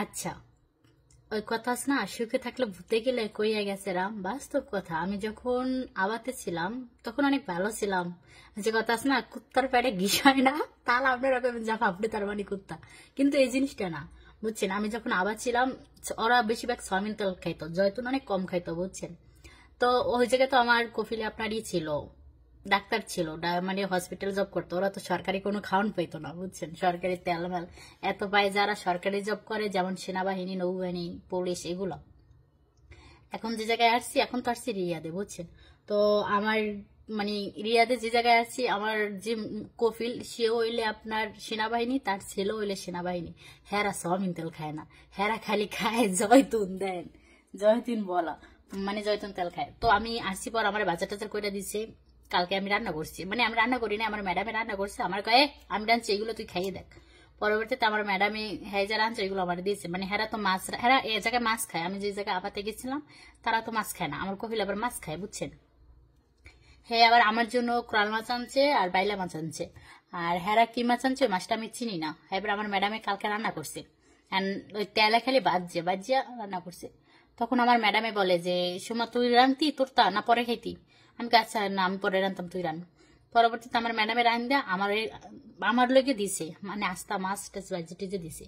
আচ্ছা, ওই কথা আছে না, সুখে থাকলে ভূতে গেলে কইয়া গেছে রাম, বাস্তব কথা। আমি যখন আবাতে ছিলাম তখন অনেক ভালো ছিলাম। যে কথা আছে না, কুত্তার পেটে ঘিস হয় না, তাহলে আপনার যা আপনি তার মানে কুত্তা, কিন্তু এই জিনিসটা না, বুঝছেন। আমি যখন আবার ছিলাম, ওরা বেশিরভাগ সয়াবিন তেল খাইতো, জয়তুন অনেক কম খাইতো, বুঝছেন। তো ওই জায়গায় তো আমার কফিলে আপনারই ছিল, ডাক্তার ছিল, মানে হসপিটাল জব করতো। ওরা তো সরকারি কোনো খাওয়ান পাইতো না, বুঝছেন। সরকারি তেল মেল এত পায় যারা সরকারি জব করে, যেমন সেনাবাহিনী, নৌবাহিনী, পুলিশ, এগুলো। এখন যে জায়গায় আসছি, এখন তো আসছি রিয়াদে, বুঝছেন। তো আমার মানে রিয়াদে যে জায়গায় আসছি, আমার যে কফিল, সে হইলে আপনার সেনাবাহিনী, তার ছেলে হইলে সেনাবাহিনী। হেরা সয়াবিন তেল খায় না, হেরা খালি খায় জয়তুন, দেন জয়তুন বলা, মানে জয়তুন তেল খায়। তো আমি আসছি পর আমার বাজার টাজার করে দিছে। কালকে আমি রান্না করছি, মানে আমি রান্না করি না, আমার ম্যাডামে রান্না করছে। আমার কয়ে আমি রাঁধছি, এগুলো তুই খাইয়ে দেখ। পরবর্তীতে আমার ম্যাডামে হ্যাঁ যা রাঁধছে এগুলো আমার দিয়েছে। মানে হেরা তো মাছ, হেরা এ জায়গায় মাছ খায়, আমি যে জায়গায় আপাতে গেছিলাম তারা তো মাছ খায় না। আমার কহিল আবার মাছ খায়, বুঝছেন। হ্যাঁ, আবার আমার জন্য কোরাল মাছ আনছে আর বাইলা মাছ আনছে। আর হেরা কি মাছ আনছে ওই মাছটা আমি চিনি না। এবার আমার ম্যাডামে কালকে রান্না করছে, ওই তেলে খালি বাজিয়া রান্না করছে। তখন আমার ম্যাডামে বলে যে, সোমা তুই রানতি তোরটা না পরে খাইতি? আমি আচ্ছা না, আমি পরে রানতাম, তুই রান। পরবর্তীতে আমার ম্যাডামে রান দেয়া আমার লগে দিছে, মানে আস্তা মাছ টাছ বাজি টেজে দিছে।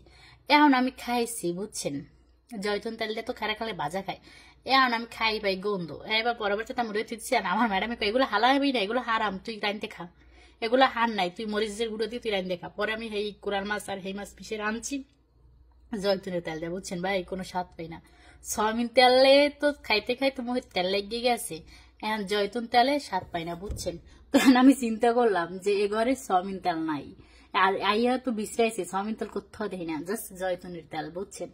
এখন আমি খাইছি, বুঝছেন। জয়তুন তেল দিয়ে তো খারা খালে ভাজা খায়, এখন আমি খাই পাই গন্ধ। এবার পরবর্তীতে আমি রয়ে দিচ্ছি, আমার ম্যাডামে কয় এগুলো হালাবি না, এগুলো হারাম, তুই রাইনতে খা, এগুলো হার নাই, তুই মরিচের গুঁড়ো দিয়ে তুই রাইনতে খা। পরে আমি এই কোরাল মাছ আর এই মাছ পিছিয়ে রাঁধছি জয়তুনের তেল দেয়, বুঝছেন ভাই, কোনো স্বাদ পাই না। সয়াবিন তেলে তো খাইতে খাইতে মুখে তেল লেগে গেছে, এখন জয়তুন তেলে স্বাদ পাই না, বুঝছেন। তখন আমি চিন্তা করলাম যে এ ঘরে সয়াবিন তেল নাই, আর আইয়া তো বিশ্রাইছে, সয়াবিন তেল কোথাও দেখি না, জাস্ট জয়তুনের তেল, বুঝছেন।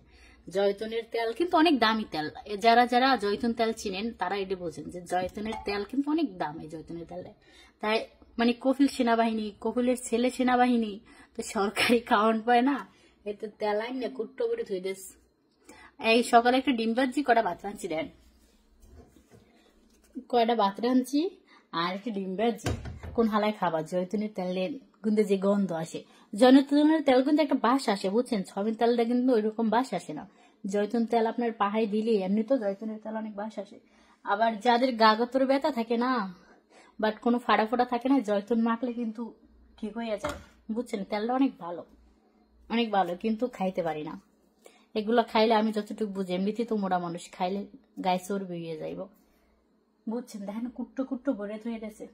জয়তুনের তেল কিন্তু অনেক দামি তেল। যারা যারা জয়তুন তেল চিনেন তারা এটা বোঝেন যে জয়তুনের তেল কিন্তু অনেক দাম এই জয়তুনের তেলে। তাই মানে কপিল সেনাবাহিনী, কপিলের ছেলে সেনাবাহিনী, তো সরকারি খাওয়ান পায় না, এতে তেল আইন না কুট্টো করে ধুই দিস। এই সকালে একটা ডিম ভাজি, কটা ভাত রাঁধছি, দেন কয়টা ভাত রাঁধছি আর একটা ডিম ভাজি। কোন হালায় খাবার জয়তুনের তেলের কিন্তু যে গন্ধ আসে, জয়তুনের তেল কিন্তু একটা বাস আসে, বুঝছেন। সয়াবিন তেলটা কিন্তু ওইরকম বাস আসে না। জয়তুন তেল আপনার পাহাড়ে দিলে এমনি তো জয়তুনের তেল অনেক বাস আসে। আবার যাদের গা গতরে ব্যথা থাকে না, বাট কোনো ফাড়া ফোড়া থাকে না, জয়তুন মাখলে কিন্তু ঠিক হয়ে যায়, বুঝছেন। তেলটা অনেক ভালো, অনেক ভালো, কিন্তু খাইতে পারি না এগুলো। খাইলে আমি যতটুকু বুঝি, এমনিতে তো মোড়া মানুষ, খাইলে গায়ে চর্বি হয়ে যাইব, বুঝছেন। দেখেন কুট্টো কুট্টো ভরে ধুয়ে গেছে।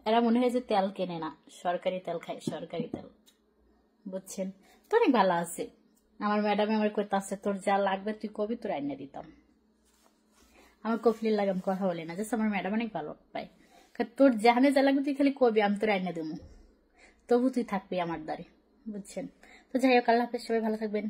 এরা মনে হয় যে তেল কেনে না, সরকারি তেল খায়, সরকারি তেল, বুঝছেন। তো অনেক ভালো আছে। আমার ম্যাডামে আমার করতে আছে, তোর যা লাগবে তুই কবি, তোর আইনে দিতাম। আমার কফিলের লাগে আমি কথা বলি না, জাস্ট আমার ম্যাডাম অনেক ভালো পাই। তোর জাহানে যা লাগবে তুই খালি কবি, আমি তোর আইনে দেবো, তবু তুই থাকবি আমার দ্বারে, বুঝছেন। তো যাই হোক, আল্লাহ হাফেজ, সবাই ভালো থাকবেন।